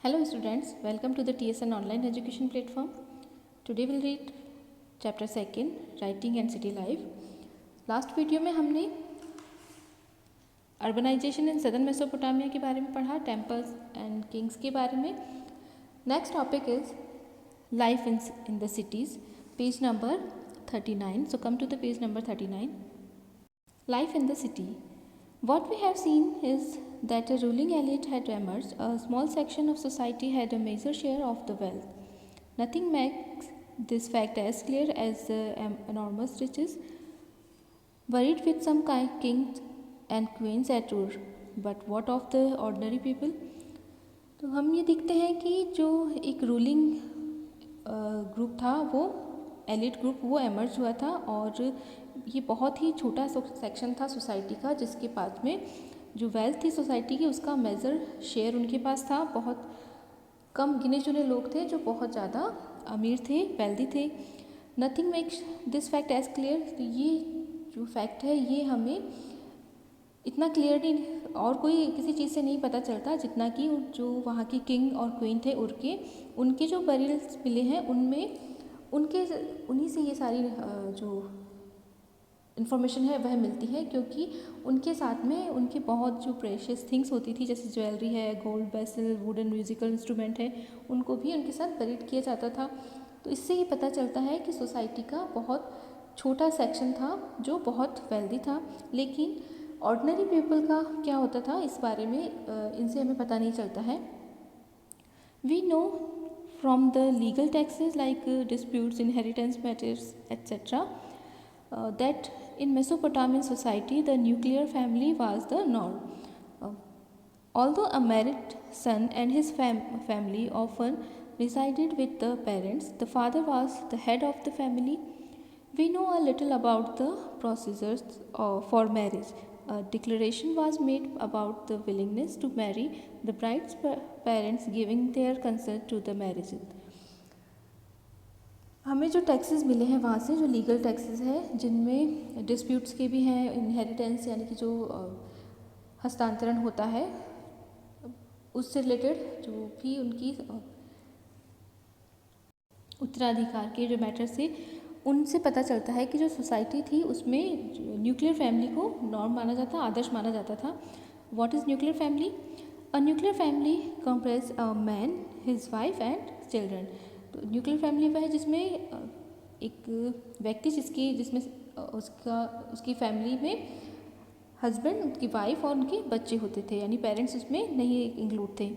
Hello students, welcome to the TSN online education platform. Today we'll read chapter 2 Writing and City Life. Last video में हमने urbanisation in southern Mesopotamia के बारे में पढ़ा, temples and Kings के बारे में. Next topic is life in the cities, page number 39. So come to the page number 39. Life in the city. What we have seen is that a ruling elite had emerged. A small section of society had a major share of the wealth. Nothing makes this fact as clear as the enormous riches buried with some kings and queens at Ur. But what of the ordinary people? तो हम ये देखते हैं कि जो एक ruling group था, वो एलिट ग्रुप, वो एमर्ज हुआ था और ये बहुत ही छोटा सेक्शन था सोसाइटी का, जिसके पास में जो वेल्थ थी सोसाइटी की, उसका मेजर शेयर उनके पास था. बहुत कम गिने चुने लोग थे जो बहुत ज़्यादा अमीर थे, वेल्दी थे. Nothing makes this fact as clear. तो ये जो फैक्ट है ये हमें इतना क्लियरली और कोई किसी चीज़ से नहीं पता चलता जितना कि जो वहाँ के किंग और क्वीन थे उनके जो बरियल्स मिले हैं उनमें उन्हीं से ये सारी जो इन्फॉर्मेशन है वह मिलती है, क्योंकि उनके साथ में उनके बहुत जो प्रेशियस थिंग्स होती थी, जैसे ज्वेलरी है, gold vessel, wooden musical instrument है, उनको भी उनके साथ बरीड किया जाता था. तो इससे ये पता चलता है कि सोसाइटी का बहुत छोटा सेक्शन था जो बहुत वेल्दी था. लेकिन ऑर्डिनरी पीपल का क्या होता था इस बारे में इनसे हमें पता नहीं चलता है. We know from the legal taxes like disputes, inheritance matters, etc. That in Mesopotamian society the nuclear family was the norm. Although a married son and his family often resided with the parents, the father was the head of the family. We know a little about the procedures for marriage. A declaration was made about the willingness to marry, the bride's parents giving their consent to the marriage. हमें जो taxes मिले हैं वहाँ से, जो legal taxes हैं जिनमें disputes के भी हैं, इनहेरिटेंस यानी कि जो हस्तांतरण होता है उससे रिलेटेड जो भी उनकी उत्तराधिकार के जो मैटर्स थे उनसे पता चलता है कि जो सोसाइटी थी उसमें न्यूक्लियर फैमिली को नॉर्म माना जाता, आदर्श माना जाता था. What is nuclear family? A nuclear family comprise a man, his wife and children. तो न्यूक्लियर फैमिली वह है जिसमें एक व्यक्ति जिसमें उसकी फैमिली में हस्बैंड, उनकी वाइफ और उनके बच्चे होते थे, यानी पेरेंट्स उसमें नहीं इंक्लूड थे.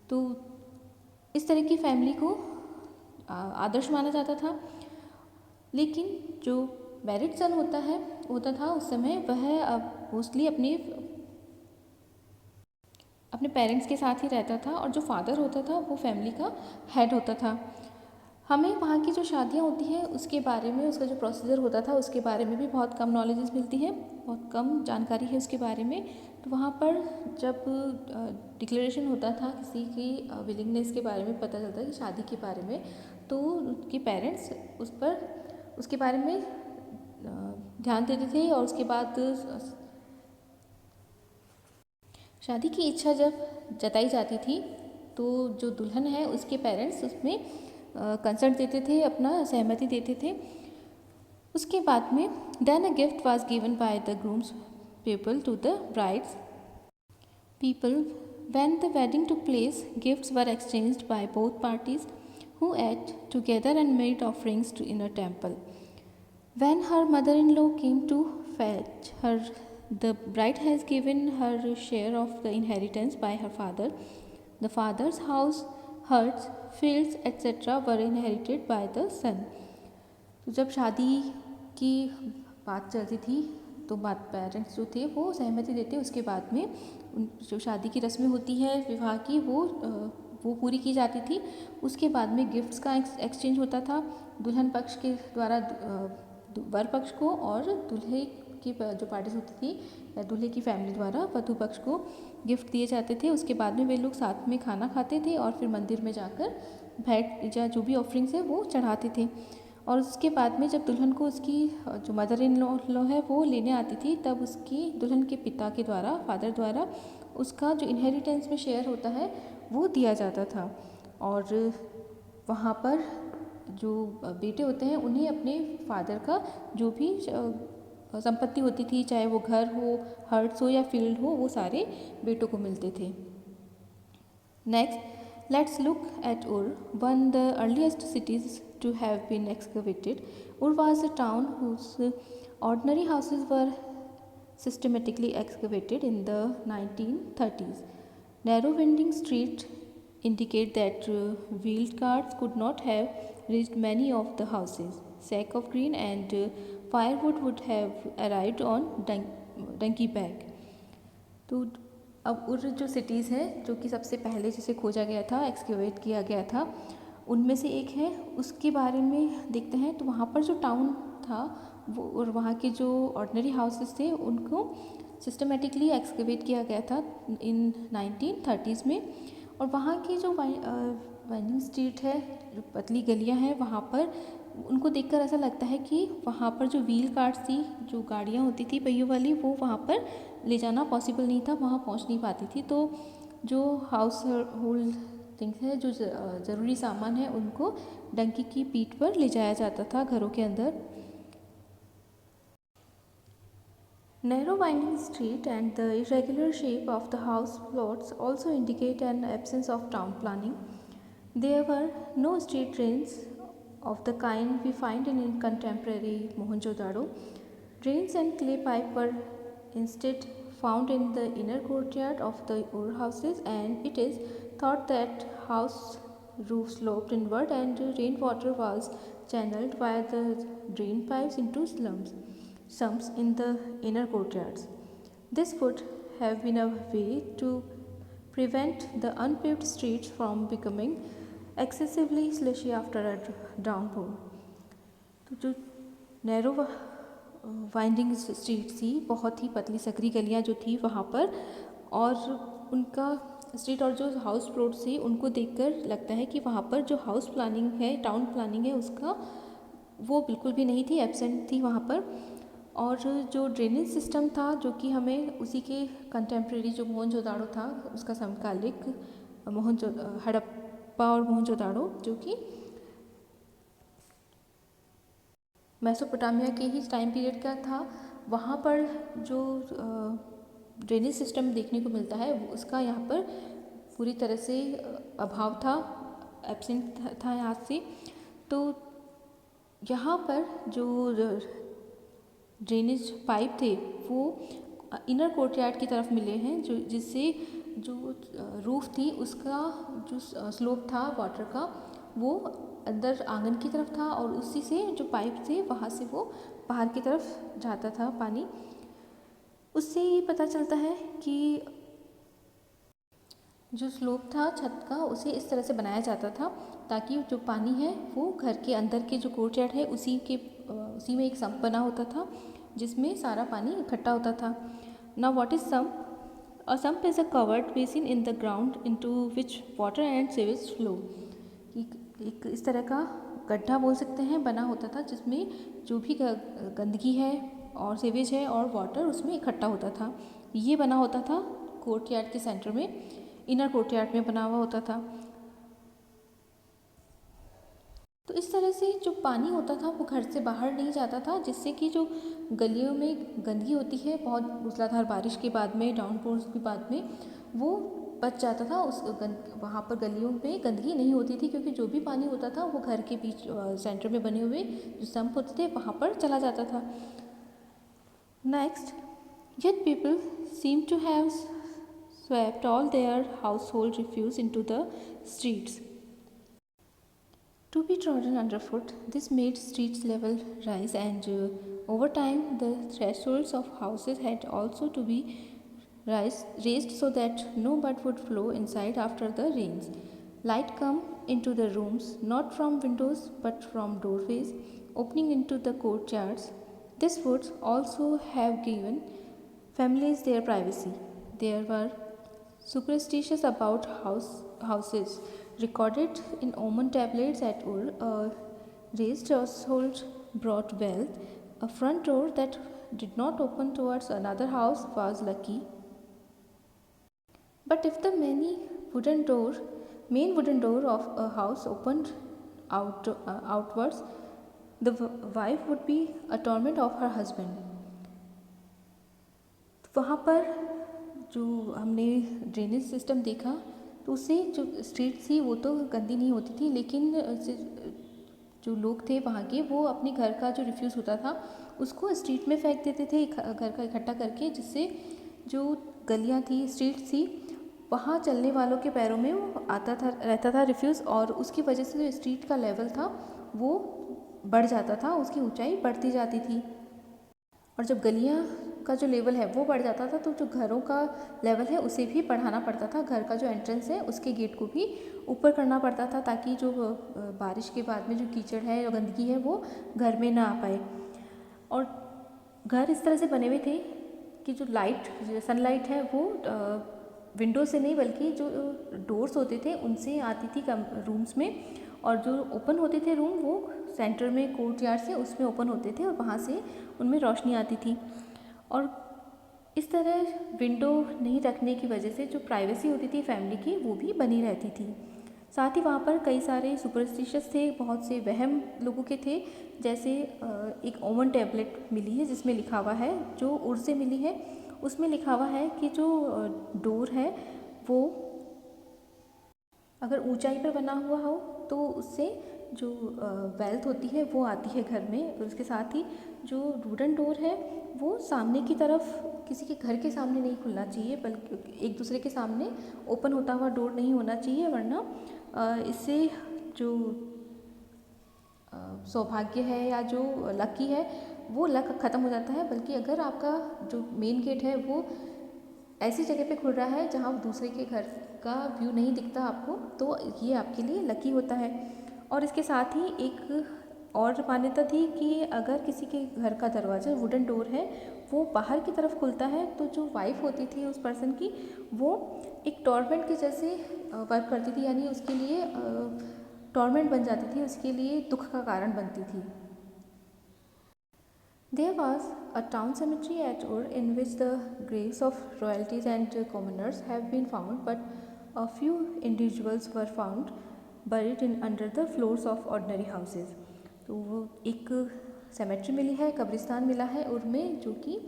तो इस तरह की फैमिली को आदर्श माना जाता था. लेकिन जो मैरिड सन होता था उस समय, वह अब मोस्टली अपने पेरेंट्स के साथ ही रहता था और जो फादर होता था वो फैमिली का हेड होता था. हमें वहाँ की जो शादियाँ होती हैं उसके बारे में, उसका जो प्रोसीजर होता था उसके बारे में भी बहुत कम नॉलेजेस मिलती है, बहुत कम जानकारी है उसके बारे में. तो वहाँ पर जब डिक्लेरेशन होता था किसी की विलिंगनेस के बारे में, पता चलता है कि शादी के बारे में, तो उनके पेरेंट्स उसके बारे में ध्यान देते थे. और उसके बाद शादी की इच्छा जब जताई जाती थी तो जो दुल्हन है उसके पेरेंट्स उसमें कंसर्ट देते थे, अपना सहमति देते थे. उसके बाद में then a gift was given by the groom's people to the bride's people. When the wedding took place, gifts were exchanged by both parties who ate together and made offerings in a temple. When her mother-in-law came to fetch her, the bride has given her share of the inheritance by her father. The father's house, herds, fields, etc. were inherited by the son. तो जब शादी की बात चलती थी तो parents जो थे वो सहमति देते, उसके बाद में जो शादी की रस्में होती है विवाह की वो पूरी की जाती थी. उसके बाद में गिफ्ट्स का एक्सचेंज होता था दुल्हन पक्ष के द्वारा वर पक्ष को, और दूल्हे की जो पार्टीज होती थी या दूल्हे की फैमिली द्वारा वधू पक्ष को गिफ्ट दिए जाते थे. उसके बाद में वे लोग साथ में खाना खाते थे और फिर मंदिर में जाकर भेंट या जो भी ऑफरिंग्स है वो चढ़ाते थे. और उसके बाद में जब दुल्हन को उसकी जो मदर इन लॉ है वो लेने आती थी, तब उसकी दुल्हन के पिता के द्वारा, फादर द्वारा, उसका जो इनहेरिटेंस में शेयर होता है वो दिया जाता था। और वहाँ पर जो बेटे होते हैं उन्हें अपने फादर का जो भी संपत्ति होती थी, चाहे वो घर हो, हर्ट्स हो या फील्ड हो, वो सारे बेटों को मिलते थे। नेक्स्ट लेट्स लुक एट उर, one the earliest cities to have been excavated. Ur was a town whose ordinary houses were systematically excavated in the 1930s. Narrow winding streets indicate that wheeled carts could not have reached many of the houses. Sack of grain and firewood would have arrived on donkey back. तो अब उर जो cities है जो कि सबसे पहले जिसे खोजा गया था, एक्सकेवेट किया गया था, उनमें से एक है, उसके बारे में देखते हैं। तो वहाँ पर जो टाउन था वो और वहाँ के जो ऑर्डिनरी हाउसेस थे उनको सिस्टमेटिकली एक्सकेवेट किया गया था इन 1930s में। और वहाँ की जो वाइंडिंग स्ट्रीट है, जो पतली गलियाँ हैं, वहाँ पर उनको देखकर ऐसा लगता है कि वहाँ पर जो व्हील कार्ट्स थी, जो गाड़ियाँ होती थी पहियों वाली, वो वहाँ पर ले जाना पॉसिबल नहीं था, वहाँ पहुँच नहीं पाती थी। तो जो हाउस होल्ड थिंग्स है, जो ज़रूरी सामान है, उनको डंकी की पीठ पर ले जाया जाता था घरों के अंदर। Narrow winding street and the irregular shape of the house plots also indicate an absence of town planning. There were no street drains of the kind we find in contemporary Mohenjo-daro. Drains and clay pipe were instead found in the inner courtyard of the Ur houses, and it is thought that house roof sloped inward and rainwater was channeled via the drain pipes into sumps in the inner courtyards. This would have been a way to prevent the unpaved streets from becoming excessively slushy after a downpour. तो जो narrow winding street थी, बहुत ही पतली सकरी गलियाँ जो थी वहाँ पर, और उनका स्ट्रीट और जो हाउस प्लॉट्स थी उनको देखकर लगता है कि वहाँ पर जो हाउस प्लानिंग है, टाउन प्लानिंग है, उसका वो बिल्कुल भी नहीं थी, एब्सेंट थी वहाँ पर। और जो ड्रेनेज सिस्टम था, जो कि हमें उसी के कंटेम्प्रेरी जो मोहनजोदाड़ो था उसका समकालिक हड़प्पा और मोहनजोदाड़ो, जो कि मेसोपोटामिया के ही टाइम पीरियड का था, वहाँ पर जो ड्रेनेज सिस्टम देखने को मिलता है उसका यहाँ पर पूरी तरह से अभाव था, एब्सेंट था यहाँ से। तो यहाँ पर जो ड्रेनेज पाइप थे वो इनर कोर्टयार्ड की तरफ मिले हैं, जो जिससे जो रूफ थी उसका जो स्लोप था वाटर का वो अंदर आंगन की तरफ था, और उसी से जो पाइप थे वहाँ से वो बाहर की तरफ जाता था पानी। उससे ये पता चलता है कि जो स्लोप था छत का उसे इस तरह से बनाया जाता था ताकि जो पानी है वो घर के अंदर के जो कोर्टयार्ड है उसी में एक सम्प बना होता था जिसमें सारा पानी इकट्ठा होता था। Now what is sump? A sump is a covered basin in the ground into which water and sewage flow. एक इस तरह का गड्ढा बोल सकते हैं बना होता था जिसमें जो भी गंदगी है और सीवेज है और वाटर उसमें इकट्ठा होता था। ये बना होता था कोर्टयार्ड के सेंटर में, इनर कोर्टयार्ड में बना हुआ होता था। तो इस तरह से जो पानी होता था वो घर से बाहर नहीं जाता था, जिससे कि जो गलियों में गंदगी होती है बहुत मूसलाधार बारिश के बाद में, डाउनपोर्स के बाद में, वो बच जाता था। वहाँ पर गलियों पे गंदगी नहीं होती थी क्योंकि जो भी पानी होता था वो घर के बीच सेंटर में बने हुए जो सम्प होते थे वहाँ पर चला जाता था। Next, yet people seem to have swept all their household refuse into the streets to be trodden underfoot. This made streets level rise, and over time the thresholds of houses had also to be raised so that no mud would flow inside after the rains. Light come into the rooms not from windows but from doorways opening into the courtyards. This would also have given families their privacy. There were superstitious about houses recorded in Oman tablets at Ur. A raised household brought wealth. A front door that did not open towards another house was lucky. But if the many main wooden door of a house opened outwards, the wife would be a torment of her husband. वहाँ पर जो हमने drainage system देखा तो उससे जो street थी वो तो गंदी नहीं होती थी, लेकिन जो लोग थे वहाँ के वो अपने घर का जो रिफ्यूज़ होता था उसको स्ट्रीट में फेंक देते थे घर का इकट्ठा करके, जिससे जो गलियाँ थी, स्ट्रीट थी, वहाँ चलने वालों के पैरों में वो रहता था रिफ्यूज़, और उसकी वजह से जो स्ट्रीट का लेवल था वो बढ़ जाता था, उसकी ऊंचाई बढ़ती जाती थी। और जब गलियाँ का जो लेवल है वो बढ़ जाता था तो जो घरों का लेवल है उसे भी बढ़ाना पड़ता था, घर का जो एंट्रेंस है उसके गेट को भी ऊपर करना पड़ता था, ताकि जो बारिश के बाद में जो कीचड़ है, जो गंदगी है, वो घर में ना आ पाए। और घर इस तरह से बने हुए थे कि जो सनलाइट है वो विंडो से नहीं बल्कि जो डोर्स होते थे उनसे आती थी रूम्स में, और जो ओपन होते थे रूम वो सेंटर में कोर्टयार्ड से उसमें ओपन होते थे और वहाँ से उनमें रोशनी आती थी। और इस तरह विंडो नहीं रखने की वजह से जो प्राइवेसी होती थी फैमिली की वो भी बनी रहती थी। साथ ही वहाँ पर कई सारे सुपरस्टिशियस थे, बहुत से वहम लोगों के थे, जैसे एक ओवन टैबलेट मिली है जिसमें लिखा हुआ है, जो उर्स से मिली है, उसमें लिखा हुआ है कि जो डोर है वो अगर ऊंचाई पर बना हुआ हो तो उससे जो वेल्थ होती है वो आती है घर में। और उसके साथ ही जो वुडन डोर है वो सामने की तरफ, किसी के घर के सामने नहीं खुलना चाहिए, बल्कि एक दूसरे के सामने ओपन होता हुआ डोर नहीं होना चाहिए, वरना इससे जो सौभाग्य है या जो लकी है वो लक ख़त्म हो जाता है। बल्कि अगर आपका जो मेन गेट है वो ऐसी जगह पे खुल रहा है जहाँ दूसरे के घर का व्यू नहीं दिखता आपको, तो ये आपके लिए लकी होता है। और इसके साथ ही एक और मान्यता थी कि अगर किसी के घर का दरवाज़ा वुडन डोर है वो बाहर की तरफ खुलता है तो जो वाइफ होती थी उस पर्सन की वो एक टॉर्मेंट के जैसे वर्क करती थी, यानी उसके लिए टॉर्मेंट बन जाती थी, उसके लिए दुख का कारण बनती थी। There was a town cemetery at Ur in which the graves of royalties and commoners have been found, but a few individuals were found buried in under the floors of ordinary houses. तो वो एक cemetery मिली है, कब्रिस्तान मिला है उर में, जो कि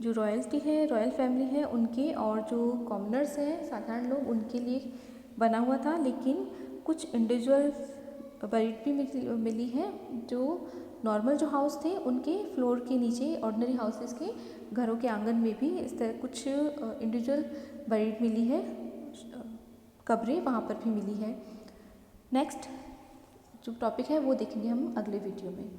जो रॉयल्टी है, रॉयल फैमिली है उनके, और जो कॉमनर्स हैं, साधारण लोग, उनके लिए बना हुआ था, लेकिन कुछ इंडिविजुअल बरीड भी मिली है जो नॉर्मल जो हाउस थे उनके फ्लोर के नीचे, ऑर्डिनरी हाउसेस के घरों के आंगन में भी इस तरह कुछ इंडिविजुअल बरीड मिली है, कब्रें वहाँ पर भी मिली है। नेक्स्ट जो टॉपिक है वो देखेंगे हम अगले वीडियो में।